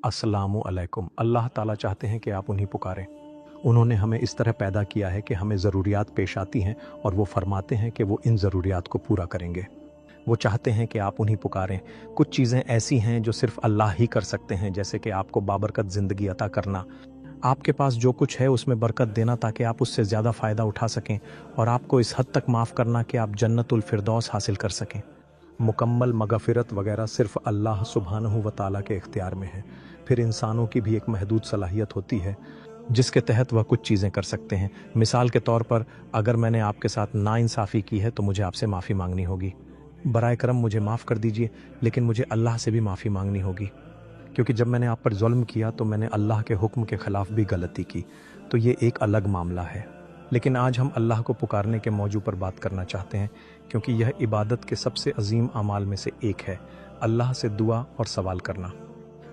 अस्सलामु अलैकुम। अल्लाह ताला चाहते हैं कि आप उन्हीं पुकारें। उन्होंने हमें इस तरह पैदा किया है कि हमें ज़रूरियात पेश आती हैं और वो फरमाते हैं कि वो इन ज़रूरियात को पूरा करेंगे। वो चाहते हैं कि आप उन्हीं पुकारें। कुछ चीज़ें ऐसी हैं जो सिर्फ़ अल्लाह ही कर सकते हैं, जैसे कि आपको बाबरकत ज़िंदगी अता करना, आपके पास जो कुछ है उसमें बरकत देना ताकि आप उससे ज़्यादा फ़ायदा उठा सकें, और आपको इस हद तक माफ़ करना कि आप जन्नतुल फिरदौस हासिल कर सकें। मुकम्मल मग़फ़िरत वगैरह सिर्फ़ अल्लाह सुब्हानहू व तआला के इख्तियार में है। फिर इंसानों की भी एक महदूद सलाहियत होती है जिसके तहत वह कुछ चीज़ें कर सकते हैं। मिसाल के तौर पर, अगर मैंने आपके साथ नाइंसाफ़ी की है तो मुझे आपसे माफ़ी मांगनी होगी। बराए करम मुझे माफ़ कर दीजिए, लेकिन मुझे अल्लाह से भी माफ़ी मांगनी होगी, क्योंकि जब मैंने आप पर जुल्म किया तो मैंने अल्लाह के हुक्म के ख़िलाफ़ भी गलती की। तो ये एक अलग मामला है। लेकिन आज हम अल्लाह को पुकारने के मौजू पर बात करना चाहते हैं, क्योंकि यह इबादत के सबसे अजीम अमाल में से एक है, अल्लाह से दुआ और सवाल करना।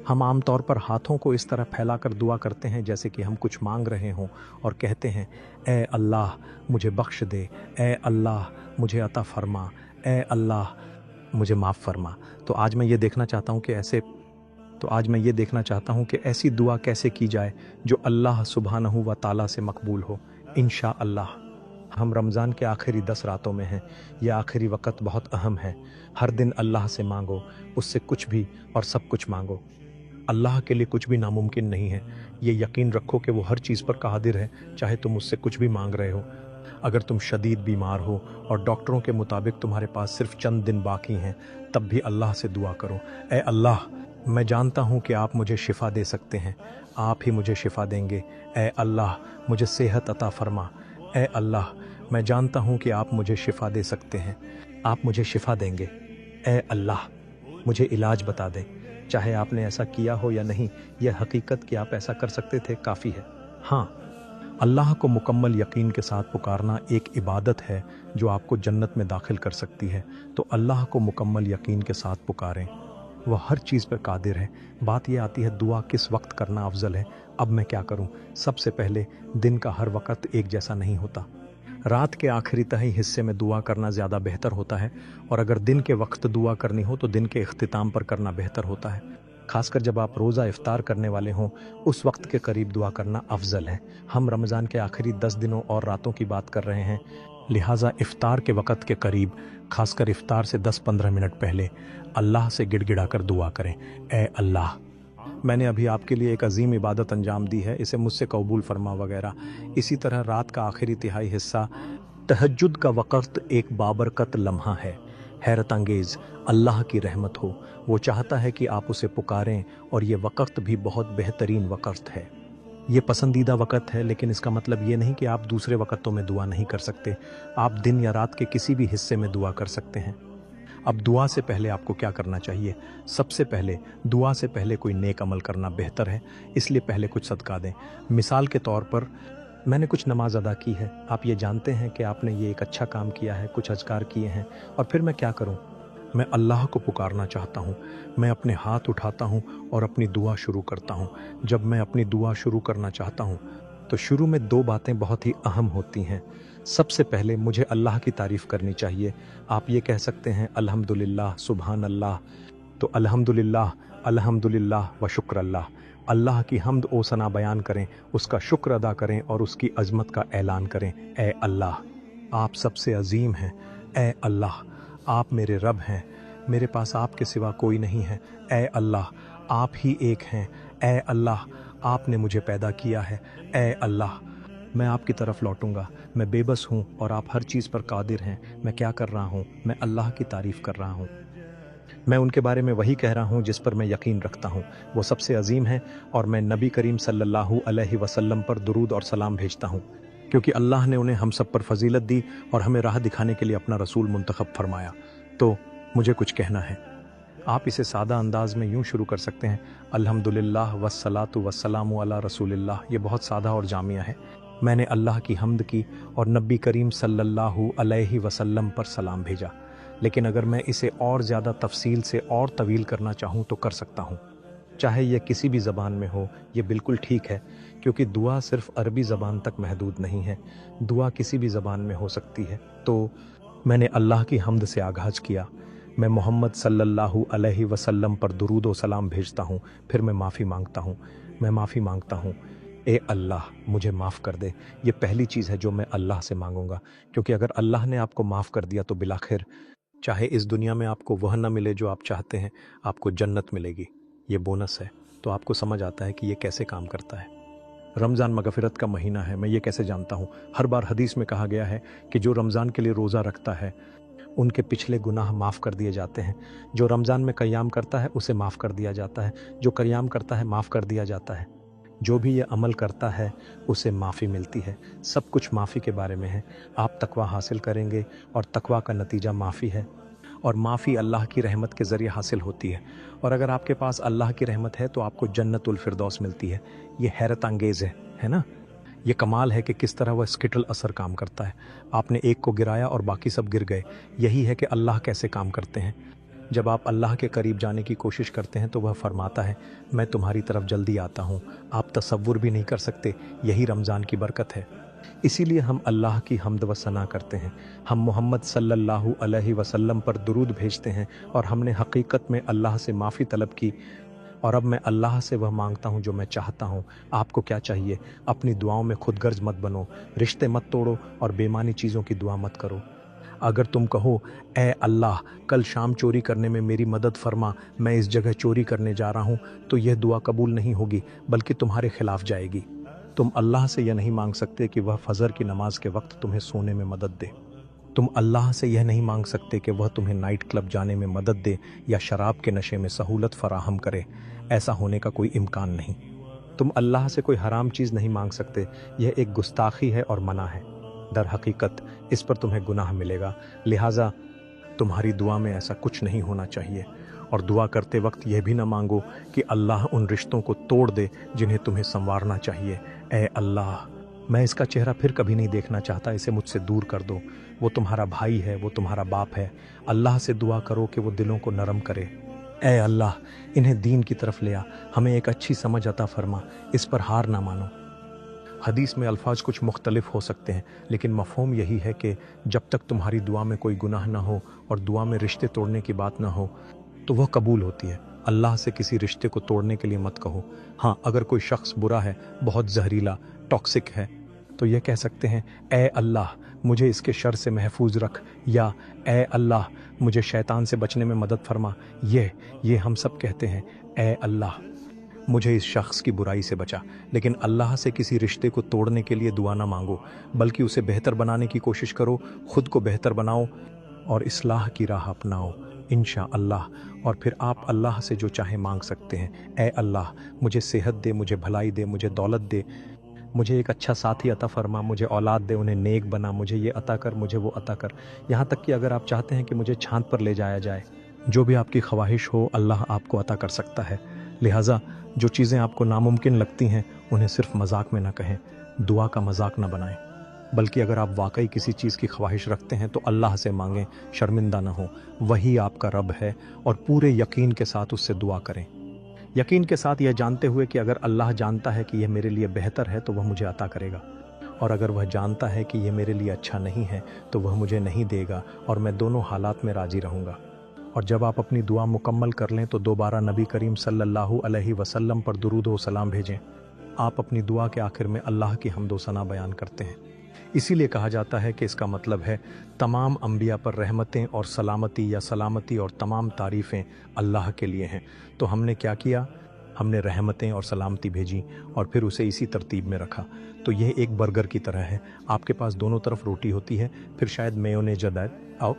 हम आम तौर पर हाथों को इस तरह फैलाकर दुआ करते हैं जैसे कि हम कुछ मांग रहे हों, और कहते हैं, ए अल्लाह मुझे बख्श दे, ए अल्लाह मुझे अता फरमा, ए अल्लाह मुझे माफ़ फरमा। तो आज मैं ये देखना चाहता हूँ कि ऐसी दुआ कैसे की जाए जो अल्लाह सुब्हानहू व तआला से मकबूल हो। इंशाअल्लाह। हम रमज़ान के आखिरी 10 रातों में हैं। यह आखिरी वक़्त बहुत अहम है। हर दिन अल्लाह से मांगो, उससे कुछ भी और सब कुछ मांगो। अल्लाह के लिए कुछ भी नामुमकिन नहीं है। ये यकीन रखो कि वो हर चीज़ पर कादिर है, चाहे तुम उससे कुछ भी मांग रहे हो। अगर तुम शदीद बीमार हो और डॉक्टरों के मुताबिक तुम्हारे पास सिर्फ चंद दिन बाकी हैं, तब भी अल्लाह से दुआ करो, ए अल्लाह मैं जानता हूँ कि आप मुझे शिफ़ा दे सकते हैं, आप ही मुझे शिफ़ा देंगे। ए अल्लाह मुझे सेहत अता फरमा। ए अल्लाह मैं जानता हूँ कि आप मुझे शिफ़ा दे सकते हैं, आप मुझे शिफ़ा देंगे। ए अल्लाह मुझे इलाज बता दें, चाहे आपने ऐसा किया हो या नहीं। यह हकीकत कि आप ऐसा कर सकते थे काफ़ी है। हाँ, अल्लाह को मुकम्मल यकीन के साथ पुकारना एक इबादत है जो आपको जन्नत में दाखिल कर सकती है। तो अल्लाह को मुकम्मल यकीन के साथ पुकारें, वह हर चीज़ पर कादिर है। बात यह आती है दुआ किस वक्त करना अफजल है। अब मैं क्या करूं? सबसे पहले, दिन का हर वक्त एक जैसा नहीं होता। रात के आखिरी तही हिस्से में दुआ करना ज़्यादा बेहतर होता है, और अगर दिन के वक्त दुआ करनी हो तो दिन के इख्तिताम पर करना बेहतर होता है। खासकर जब आप रोज़ा इफ्तार करने वाले हों, उस वक्त के करीब दुआ करना अफजल है। हम रमज़ान के आखिरी 10 दिनों और रातों की बात कर रहे हैं, लिहाजा इफ्तार के वक़्त के करीब, खासकर इफ्तार से 10-15 मिनट पहले अल्लाह से गिड़गिड़ा कर दुआ करें, ए अल्लाह मैंने अभी आपके लिए एक अजीम इबादत अंजाम दी है, इसे मुझसे कबूल फरमा वगैरह। इसी तरह रात का आखिरी तिहाई हिस्सा, तहज्जुद का वक़्त, एक बाबरकत लम्हा है, हैरत अंगेज़। अल्लाह की रहमत हो, वो चाहता है कि आप उसे पुकारें, और ये वक़्त भी बहुत बेहतरीन वक़्त है। ये पसंदीदा वक़्त है, लेकिन इसका मतलब ये नहीं कि आप दूसरे वक़्तों में दुआ नहीं कर सकते। आप दिन या रात के किसी भी हिस्से में दुआ कर सकते हैं। अब दुआ से पहले आपको क्या करना चाहिए? सबसे पहले, दुआ से पहले कोई नेक अमल करना बेहतर है, इसलिए पहले कुछ सदका दें। मिसाल के तौर पर, मैंने कुछ नमाज अदा की है, आप ये जानते हैं कि आपने ये एक अच्छा काम किया है, कुछ अज़कार किए हैं, और फिर मैं क्या करूं? मैं अल्लाह को पुकारना चाहता हूं। मैं अपने हाथ उठाता हूं और अपनी दुआ शुरू करता हूं। जब मैं अपनी दुआ शुरू करना चाहता हूं तो शुरू में 2 बातें बहुत ही अहम होती हैं। सबसे पहले मुझे अल्लाह की तारीफ़ करनी चाहिए। आप ये कह सकते हैं, अल्हम्दुलिल्लाह, सुभान अल्लाह। तो अल्हम्दुलिल्लाह, अल्हम्दुलिल्लाह व शुक्र अल्लाह। अल्लाह की हम्द ओ सना बयान करें, उसका शुक्र अदा करें और उसकी अज़मत का ऐलान करें। ए अल्लाह आप सबसे अजीम हैं। ए अल्लाह आप मेरे रब हैं, मेरे पास आपके सिवा कोई नहीं है। ए अल्लाह आप ही एक हैं। ए अल्लाह आपने मुझे पैदा किया है। ए अल्लाह मैं आपकी तरफ लौटूंगा, मैं बेबस हूँ और आप हर चीज़ पर कादिर हैं। मैं क्या कर रहा हूँ? मैं अल्लाह की तारीफ़ कर रहा हूँ। मैं उनके बारे में वही कह रहा हूँ जिस पर मैं यकीन रखता हूँ, वो सबसे अजीम है, और मैं नबी करीम सल्लल्लाहु अलैहि वसल्लम पर दुरूद और सलाम भेजता हूँ, क्योंकि अल्लाह ने उन्हें हम सब पर फजीलत दी और हमें राह दिखाने के लिए अपना रसूल मुंतखब फरमाया। तो मुझे कुछ कहना है। आप इसे सादा अंदाज में यूं शुरू कर सकते हैं, अल्हम्दुलिल्लाह वस्सलातु वस्सलामु अला रसूलिल्लाह। ये बहुत सादा और जामिया है। मैंने अल्लाह की हम्द की और नबी करीम सल्लल्लाहु अलैहि वसल्लम पर सलाम भेजा। लेकिन अगर मैं इसे और ज़्यादा तफसील से और तवील करना चाहूँ तो कर सकता हूँ। चाहे यह किसी भी ज़बान में हो, ये बिल्कुल ठीक है, क्योंकि दुआ सिर्फ़ अरबी ज़बान तक महदूद नहीं है। दुआ किसी भी ज़बान में हो सकती है। तो मैंने अल्लाह की हम्द से आगाज़ किया। मैं मोहम्मद सल्लल्लाहु अलैहि वसल्लम पर दुरूद व सलाम भेजता हूँ, फिर मैं माफ़ी मांगता हूँ। मैं माफ़ी मांगता हूँ, ए अल्लाह मुझे माफ़ कर दे। ये पहली चीज़ है जो मैं अल्लाह से मांगूंगा, क्योंकि अगर अल्लाह ने आपको माफ़ कर दिया तो बिलाखिर चाहे इस दुनिया में आपको वह न मिले जो आप चाहते हैं, आपको जन्नत मिलेगी। ये बोनस है। तो आपको समझ आता है कि ये कैसे काम करता है। रमज़ान मगफ़िरत का महीना है। मैं ये कैसे जानता हूँ? हर बार हदीस में कहा गया है कि जो रमज़ान के लिए रोज़ा रखता है उनके पिछले गुनाह माफ़ कर दिए जाते हैं। जो रमज़ान में क़याम करता है उसे माफ़ कर दिया जाता है। जो क़याम करता है माफ़ कर दिया जाता है। जो भी ये अमल करता है उसे माफ़ी मिलती है। सब कुछ माफ़ी के बारे में है। आप तकवा हासिल करेंगे और तकवा का नतीजा माफ़ी है, और माफ़ी अल्लाह की रहमत के ज़रिए हासिल होती है। और अगर आपके पास अल्लाह की रहमत है तो आपको जन्नतुल फिरदौस मिलती है। ये हैरत अंगेज़ है ना? ये कमाल है कि किस तरह वह स्किटल असर काम करता है। आपने एक को गिराया और बाकी सब गिर गए। यही है कि अल्लाह कैसे काम करते हैं। जब आप अल्लाह के करीब जाने की कोशिश करते हैं तो वह फरमाता है, मैं तुम्हारी तरफ जल्दी आता हूँ। आप तसव्वुर भी नहीं कर सकते। यही रमज़ान की बरकत है। इसीलिए हम अल्लाह की हम्द व सना करते हैं। हम मोहम्मद सल्लल्लाहु अलैहि वसल्लम पर दुरूद भेजते हैं, और हमने हकीकत में अल्लाह से माफ़ी तलब की, और अब मैं अल्लाह से वह मांगता हूँ जो मैं चाहता हूँ। आपको क्या चाहिए? अपनी दुआओं में खुद गर्ज मत बनो, रिश्ते मत तोड़ो, और बेमानी चीज़ों की दुआ मत करो। अगर तुम कहो, ए अल्लाह कल शाम चोरी करने में मेरी मदद फरमा, मैं इस जगह चोरी करने जा रहा हूँ, तो यह दुआ कबूल नहीं होगी, बल्कि तुम्हारे खिलाफ जाएगी। तुम अल्लाह से यह नहीं मांग सकते कि वह फजर की नमाज के वक्त तुम्हें सोने में मदद दे। तुम अल्लाह से यह नहीं मांग सकते कि वह तुम्हें नाइट क्लब जाने में मदद दे या शराब के नशे में सहूलत फराहम करे। ऐसा होने का कोई इम्कान नहीं। तुम अल्लाह से कोई हराम चीज़ नहीं मांग सकते। यह एक गुस्ताखी है और मना है। दर हकीकत इस पर तुम्हें गुनाह मिलेगा। लिहाजा तुम्हारी दुआ में ऐसा कुछ नहीं होना चाहिए। और दुआ करते वक्त यह भी ना मांगो कि अल्लाह उन रिश्तों को तोड़ दे जिन्हें तुम्हें संवारना चाहिए। ए अल्लाह, मैं इसका चेहरा फिर कभी नहीं देखना चाहता, इसे मुझसे दूर कर दो। वो तुम्हारा भाई है, वो तुम्हारा बाप है। अल्लाह से दुआ करो कि वो दिलों को नरम करे। ए अल्लाह, इन्हें दीन की तरफ ले आ, हमें एक अच्छी समझ अता फरमा, इस पर हार ना मानो। हदीस में अल्फाज कुछ मुख्तलिफ हो सकते हैं, लेकिन मफ़हूम यही है कि जब तक तुम्हारी दुआ में कोई गुनाह ना हो और दुआ में रिश्ते तोड़ने की बात ना हो तो वह कबूल होती है। अल्लाह से किसी रिश्ते को तोड़ने के लिए मत कहो। हाँ, अगर कोई शख्स बुरा है, बहुत जहरीला, टॉक्सिक है, तो यह कह सकते हैं, ए अल्लाह मुझे इसके शर से महफूज रख, या ए अल्लाह मुझे शैतान से बचने में मदद फरमा। ये हम सब कहते हैं, ए अल्लाह मुझे इस शख्स की बुराई से बचा। लेकिन अल्लाह से किसी रिश्ते को तोड़ने के लिए दुआ ना मांगो, बल्कि उसे बेहतर बनाने की कोशिश करो। खुद को बेहतर बनाओ और इस्लाह की राह अपनाओ, इंशा अल्लाह। और फिर आप अल्लाह से जो चाहे मांग सकते हैं। ए अल्लाह मुझे सेहत दे, मुझे भलाई दे, मुझे दौलत दे, मुझे एक अच्छा साथी अता फरमा, मुझे औलाद दे, उन्हें नेक बना, मुझे ये अता कर, मुझे वो अता कर। यहाँ तक कि अगर आप चाहते हैं कि मुझे छांद पर ले जाया जाए, जो भी आपकी ख्वाहिश हो अल्लाह आपको अता कर सकता है। लिहाजा जो चीज़ें आपको नामुमकिन लगती हैं उन्हें सिर्फ मजाक में ना कहें, दुआ का मजाक ना बनाएं। बल्कि अगर आप वाकई किसी चीज़ की ख्वाहिश रखते हैं तो अल्लाह से मांगें, शर्मिंदा ना हो। वही आपका रब है, और पूरे यकीन के साथ उससे दुआ करें। यकीन के साथ यह जानते हुए कि अगर अल्लाह जानता है कि यह मेरे लिए बेहतर है तो वह मुझे अता करेगा, और अगर वह जानता है कि यह मेरे लिए अच्छा नहीं है तो वह मुझे नहीं देगा, और मैं दोनों हालात में राजी रहूँगा। और जब आप अपनी दुआ मुकम्मल कर लें तो दोबारा नबी करीम सल्लल्लाहु अलैहि वसल्लम पर दुरूद व सलाम भेजें। आप अपनी दुआ के आखिर में अल्लाह की हम्द व सना बयान करते हैं। इसीलिए कहा जाता है कि इसका मतलब है तमाम अंबिया पर रहमतें और सलामती, या सलामती और तमाम तारीफ़ें अल्लाह के लिए हैं। तो हमने क्या किया? हमने रहमतें और सलामती भेजी और फिर उसे इसी तरतीब में रखा। तो यह एक बर्गर की तरह है। आपके पास दोनों तरफ रोटी होती है, फिर शायद मेयोनेज़ जदाद आओ,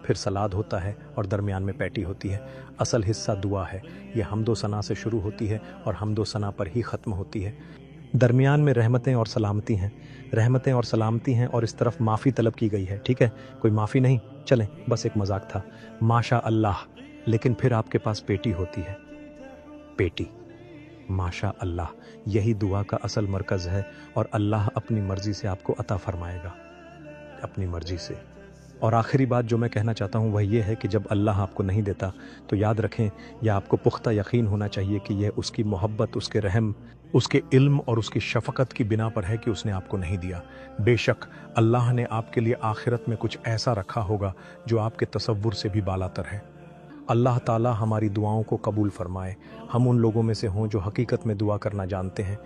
फिर सलाद होता है और दरमियान में पैटी होती है। असल हिस्सा दुआ है। यह हम्दो सना से शुरू होती है और हम्दो सना पर ही ख़त्म होती है। दरमियान में रहमतें और सलामती हैं। रहमतें और सलामती हैं, और इस तरफ माफ़ी तलब की गई है। ठीक है, कोई माफ़ी नहीं, चलें, बस एक मजाक था, माशा अल्लाह। लेकिन फिर आपके पास पेटी होती है। पेटी, माशा अल्लाह, यही दुआ का असल मरकज़ है, और अल्लाह अपनी मर्ज़ी से आपको अता फरमाएगा, अपनी मर्ज़ी से। और आखिरी बात जो मैं कहना चाहता हूँ वह ये है कि जब अल्लाह आपको नहीं देता तो याद रखें, या आपको पुख्ता यकीन होना चाहिए कि यह उसकी मोहब्बत, उसके रहम, उसके इल्म और उसकी शफ़क़त की बिना पर है कि उसने आपको नहीं दिया। बेशक अल्लाह ने आपके लिए आखिरत में कुछ ऐसा रखा होगा जो आपके तसव्वुर से भी बालातर है। अल्लाह ताला हमारी दुआओं को कबूल फरमाए। हम उन लोगों में से हों जो हकीकत में दुआ करना जानते हैं।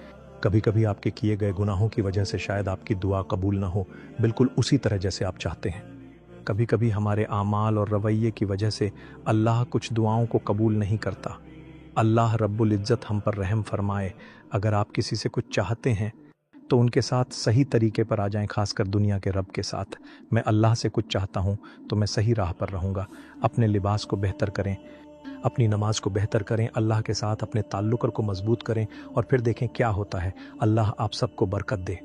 कभी कभी आपके किए गए गुनाहों की वजह से शायद आपकी दुआ कबूल ना हो, बिल्कुल उसी तरह जैसे आप चाहते हैं। कभी कभी हमारे आमाल और रवैये की वजह से अल्लाह कुछ दुआओं को कबूल नहीं करता। अल्लाह रब्बुल इज़्ज़त हम पर रहम फरमाए। अगर आप किसी से कुछ चाहते हैं तो उनके साथ सही तरीके पर आ जाएं, खासकर दुनिया के रब के साथ। मैं अल्लाह से कुछ चाहता हूँ तो मैं सही राह पर रहूँगा। अपने लिबास को बेहतर करें, अपनी नमाज को बेहतर करें, अल्लाह के साथ अपने ताल्लुक़ को मजबूत करें और फिर देखें क्या होता है। अल्लाह आप सबको बरकत दे।